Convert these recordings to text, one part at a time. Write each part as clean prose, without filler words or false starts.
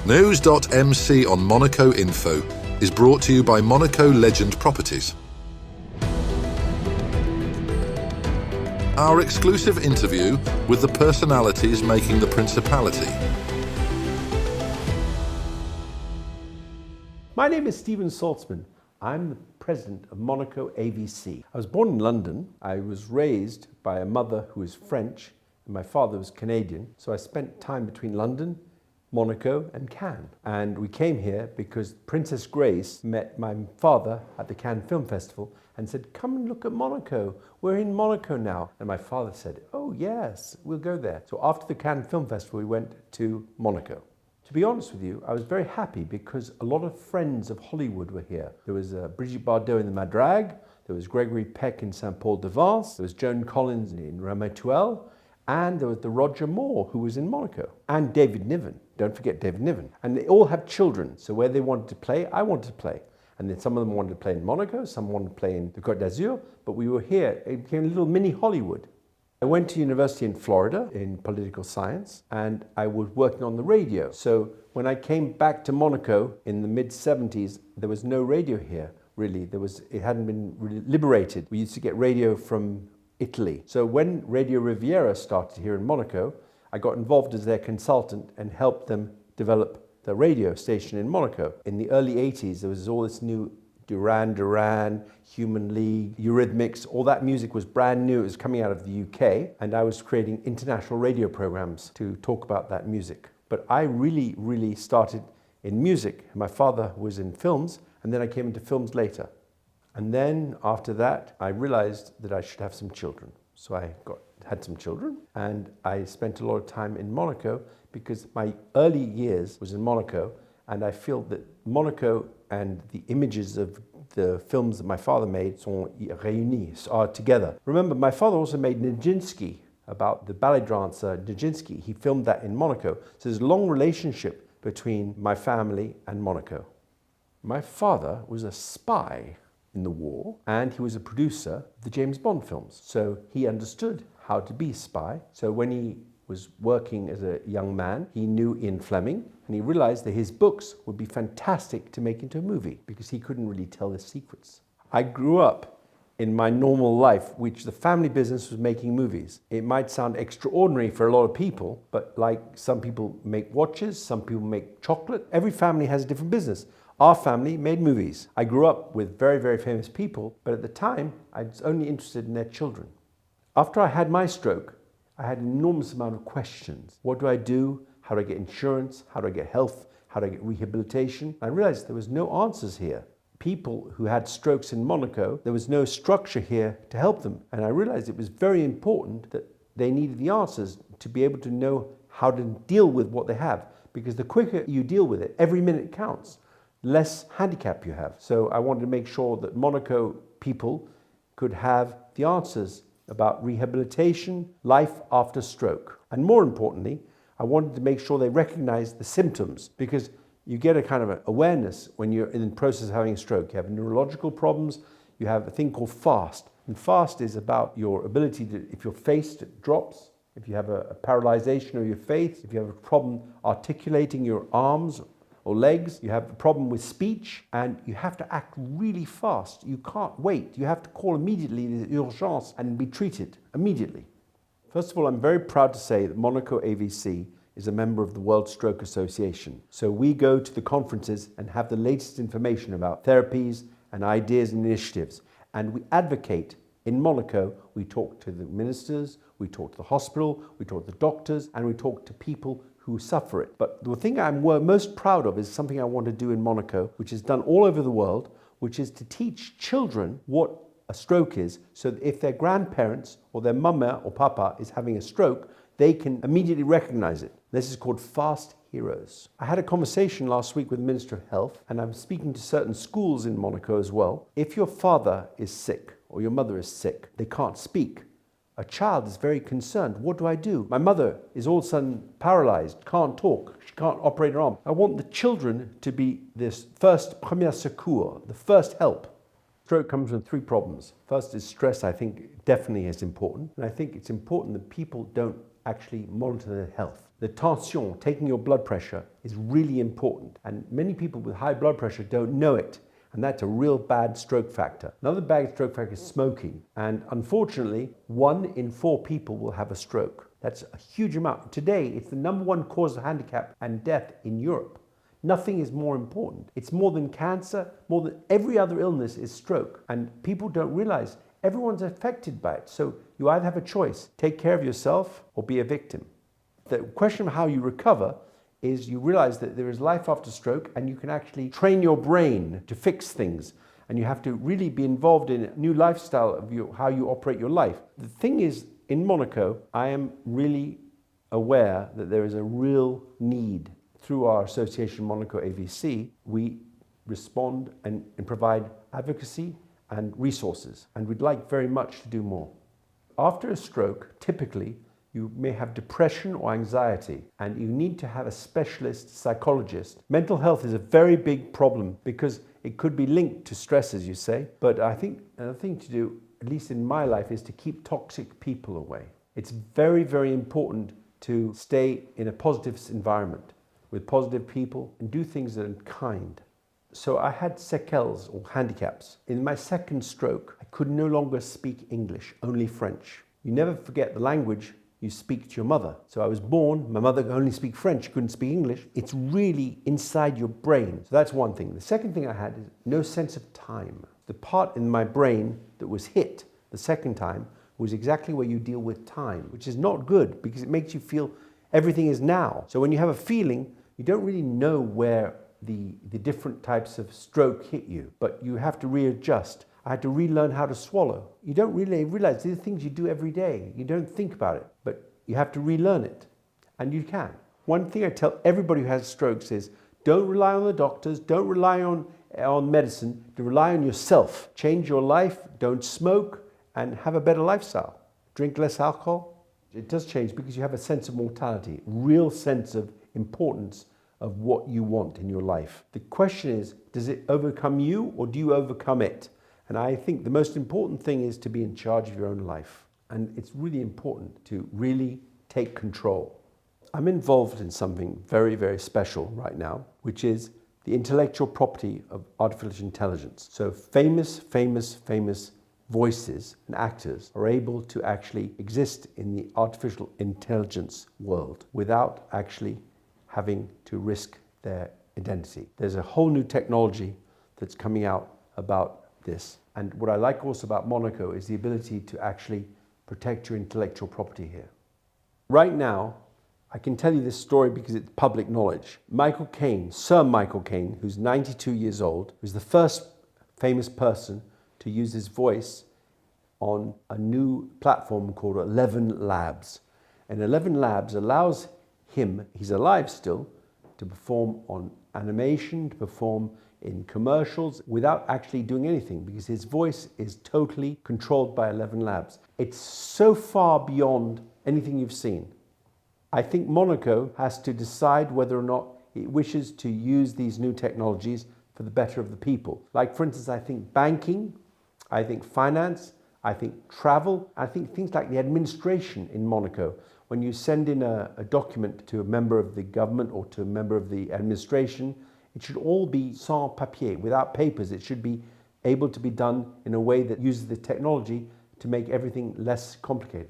NEWS.MC on Monaco Info is brought to you by Monaco Legend Properties. Our exclusive interview with the personalities making the Principality. My name is Steven Saltzman. I'm the president of Monaco AVC. I was born in London. I was raised by a mother who is French and my father was Canadian. So I spent time between London, Monaco and Cannes. And we came here because Princess Grace met my father at the Cannes Film Festival and said, come and look at Monaco. We're in Monaco now. And my father said, oh yes, we'll go there. So after the Cannes Film Festival, we went to Monaco. To be honest with you, I was very happy because a lot of friends of Hollywood were here. There was Brigitte Bardot in the Madrague, there was Gregory Peck in Saint-Paul-de-Vence, there was Joan Collins in Ramatuelle, and there was the Roger Moore who was in Monaco, and David Niven. Don't forget David Niven. And they all have children, so where they wanted to play, I wanted to play. And then some of them wanted to play in Monaco, some wanted to play in the Côte d'Azur, but we were here. It became a little mini Hollywood. I went to university in Florida in political science, and I was working on the radio. So when I came back to Monaco in the mid-70s, there was no radio here, really. It hadn't been really liberated. We used to get radio from Italy. So when Radio Riviera started here in Monaco, I got involved as their consultant and helped them develop the radio station in Monaco. In the early 80s, there was all this new Duran Duran, Human League, Eurythmics, all that music was brand new. It was coming out of the UK, and I was creating international radio programs to talk about that music. But I really started in music. My father was in films, and then I came into films later. And then after that, I realized that I should have some children. So I had some children, and I spent a lot of time in Monaco because my early years was in Monaco, and I feel that Monaco and the images of the films that my father made are together. Remember, my father also made Nijinsky, about the ballet dancer Nijinsky. He filmed that in Monaco. So there's a long relationship between my family and Monaco. My father was a spy in the war, and he was a producer of the James Bond films. So he understood how to be a spy. So when he was working as a young man, he knew Ian Fleming, and he realized that his books would be fantastic to make into a movie because he couldn't really tell the secrets. I grew up in my normal life, which the family business was making movies. It might sound extraordinary for a lot of people, but like some people make watches, some people make chocolate. Every family has a different business. Our family made movies. I grew up with very famous people, but at the time, I was only interested in their children. After I had my stroke, I had an enormous amount of questions. What do I do? How do I get insurance? How do I get health? How do I get rehabilitation? I realized there was no answers here. People who had strokes in Monaco, there was no structure here to help them. And I realized it was very important that they needed the answers to be able to know how to deal with what they have. Because the quicker you deal with it, every minute counts, less handicap you have. So I wanted to make sure that Monaco people could have the answers about rehabilitation, life after stroke. And more importantly, I wanted to make sure they recognize the symptoms, because you get a kind of awareness when you're in the process of having a stroke. You have neurological problems, you have a thing called FAST. And FAST is about your ability to, if your face drops, if you have a paralyzation of your face, if you have a problem articulating your arms or legs, you have a problem with speech, and you have to act really fast. You can't wait. You have to call immediately the urgence and be treated immediately. First of all, I'm very proud to say that Monaco AVC is a member of the World Stroke Association. So we go to the conferences and have the latest information about therapies and ideas and initiatives. And we advocate in Monaco. We talk to the ministers, we talk to the hospital, we talk to the doctors, and we talk to people who suffer it. But the thing I'm most proud of is something I want to do in Monaco, which is done all over the world, which is to teach children what a stroke is, so that if their grandparents or their mama or papa is having a stroke, they can immediately recognize it. This is called Fast Heroes. I had a conversation last week with the Minister of Health, and I'm speaking to certain schools in Monaco as well. If your father is sick or your mother is sick, they can't speak. A child is very concerned. What do I do? My mother is all of a sudden paralyzed, can't talk, she can't operate her arm. I want the children to be this first premier secours, the first help. Stroke comes with three problems. First is stress. I think definitely is important. And I think it's important that people don't actually monitor their health. The tension, taking your blood pressure, is really important. And many people with high blood pressure don't know it. And that's a real bad stroke factor. Another bad stroke factor is smoking. And unfortunately, 1 in 4 people will have a stroke. That's a huge amount. Today, it's the #1 cause of handicap and death in Europe. Nothing is more important. It's more than cancer, more than every other illness is stroke. And people don't realize everyone's affected by it. So you either have a choice, take care of yourself or be a victim. The question of how you recover is you realize that there is life after stroke and you can actually train your brain to fix things. And you have to really be involved in a new lifestyle of how you operate your life. The thing is, in Monaco, I am really aware that there is a real need. Through our association, Monaco AVC, we respond and provide advocacy and resources. And we'd like very much to do more. After a stroke, typically, you may have depression or anxiety, and you need to have a specialist psychologist. Mental health is a very big problem because it could be linked to stress, as you say. But I think another thing to do, at least in my life, is to keep toxic people away. It's very, very important to stay in a positive environment with positive people and do things that are kind. So I had séquelles or handicaps. In my second stroke, I could no longer speak English, only French. You never forget the language you speak to your mother. So I was born, my mother could only speak French, couldn't speak English. It's really inside your brain. So that's one thing. The second thing I had is no sense of time. The part in my brain that was hit the second time was exactly where you deal with time, which is not good because it makes you feel everything is now. So when you have a feeling, you don't really know where the different types of stroke hit you, but you have to readjust. I had to relearn how to swallow. You don't really realize these are things you do every day. You don't think about it, but you have to relearn it, and you can. One thing I tell everybody who has strokes is don't rely on the doctors, don't rely on medicine, to rely on yourself. Change your life, don't smoke, and have a better lifestyle. Drink less alcohol. It does change because you have a sense of mortality, real sense of importance of what you want in your life. The question is, does it overcome you or do you overcome it? And I think the most important thing is to be in charge of your own life. And it's really important to really take control. I'm involved in something very, very special right now, which is the intellectual property of artificial intelligence. So famous voices and actors are able to actually exist in the artificial intelligence world without actually having to risk their identity. There's a whole new technology that's coming out about this. And what I like also about Monaco is the ability to actually protect your intellectual property here. Right now, I can tell you this story because it's public knowledge. Michael Caine, Sir Michael Caine, who's 92 years old, was the first famous person to use his voice on a new platform called 11 Labs. And 11 Labs allows him, he's alive still, to perform on animation, to perform in commercials without actually doing anything because his voice is totally controlled by 11 Labs. It's so far beyond anything you've seen. I think Monaco has to decide whether or not it wishes to use these new technologies for the better of the people. Like, for instance, I think banking, I think finance, I think travel, I think things like the administration in Monaco. When you send in a document to a member of the government or to a member of the administration, it should all be sans papier, without papers. It should be able to be done in a way that uses the technology to make everything less complicated.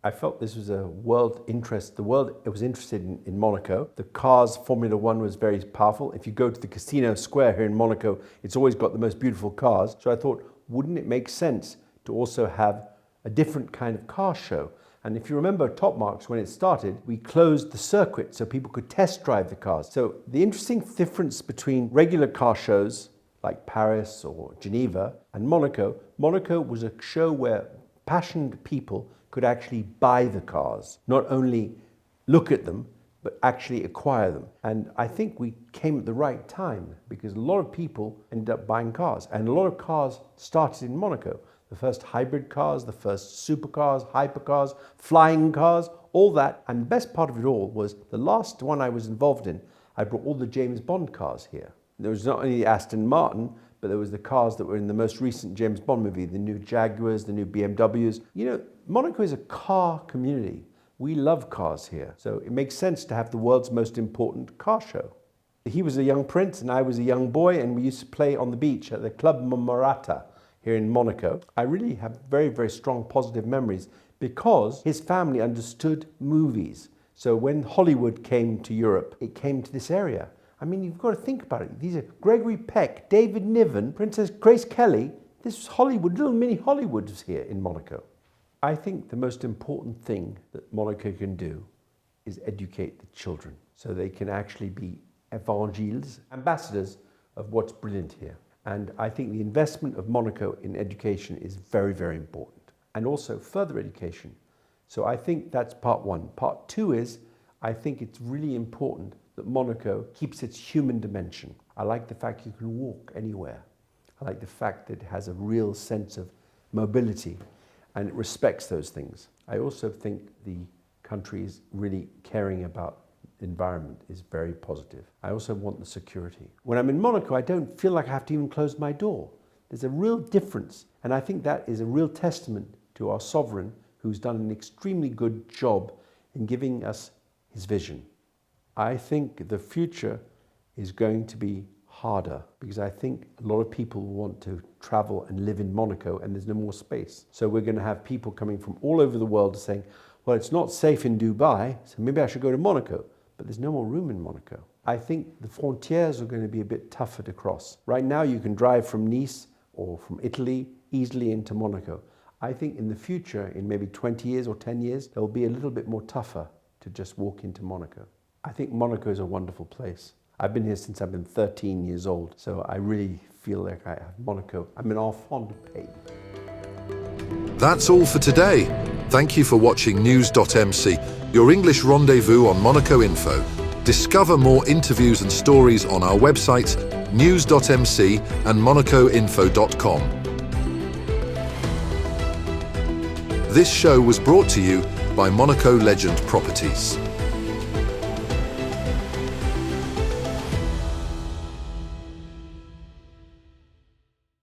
I felt this was a world interest. The world was interested in Monaco. The cars, Formula One was very powerful. If you go to the Casino Square here in Monaco, it's always got the most beautiful cars. So I thought, wouldn't it make sense to also have a different kind of car show? And if you remember Top Marks, when it started, we closed the circuit so people could test drive the cars. So the interesting difference between regular car shows like Paris or Geneva and Monaco was a show where passionate people could actually buy the cars, not only look at them, but actually acquire them. And I think we came at the right time because a lot of people ended up buying cars, and a lot of cars started in Monaco. The first hybrid cars, the first supercars, hypercars, flying cars, all that. And the best part of it all was the last one I was involved in, I brought all the James Bond cars here. There was not only the Aston Martin, but there was the cars that were in the most recent James Bond movie, the new Jaguars, the new BMWs. You know, Monaco is a car community. We love cars here, so it makes sense to have the world's most important car show. He was a young prince and I was a young boy, and we used to play on the beach at the Club Marata here in Monaco. I really have very, very strong positive memories because his family understood movies. So when Hollywood came to Europe, it came to this area. I mean, you've got to think about it. These are Gregory Peck, David Niven, Princess Grace Kelly. This was Hollywood, little mini Hollywoods here in Monaco. I think the most important thing that Monaco can do is educate the children so they can actually be evangeles, ambassadors of what's brilliant here. And I think the investment of Monaco in education is very, very important. And also further education. So I think that's part one. Part two is, I think it's really important that Monaco keeps its human dimension. I like the fact you can walk anywhere. I like the fact that it has a real sense of mobility and it respects those things. I also think the country is really caring about the environment is very positive. I also want the security. When I'm in Monaco, I don't feel like I have to even close my door. There's a real difference. And I think that is a real testament to our sovereign, who's done an extremely good job in giving us his vision. I think the future is going to be harder because I think a lot of people want to travel and live in Monaco and there's no more space. So we're going to have people coming from all over the world saying, well, it's not safe in Dubai, so maybe I should go to Monaco. But there's no more room in Monaco. I think the frontiers are going to be a bit tougher to cross. Right now you can drive from Nice or from Italy easily into Monaco. I think in the future, in maybe 20 years or 10 years, it'll be a little bit more tougher to just walk into Monaco. I think Monaco is a wonderful place. I've been here since I've been 13 years old, so I really feel like I have Monaco. I'm an enfant du pays. That's all for today. Thank you for watching News.MC, your English rendezvous on Monaco Info. Discover more interviews and stories on our websites, News.MC and MonacoInfo.com. This show was brought to you by Monaco Legend Properties.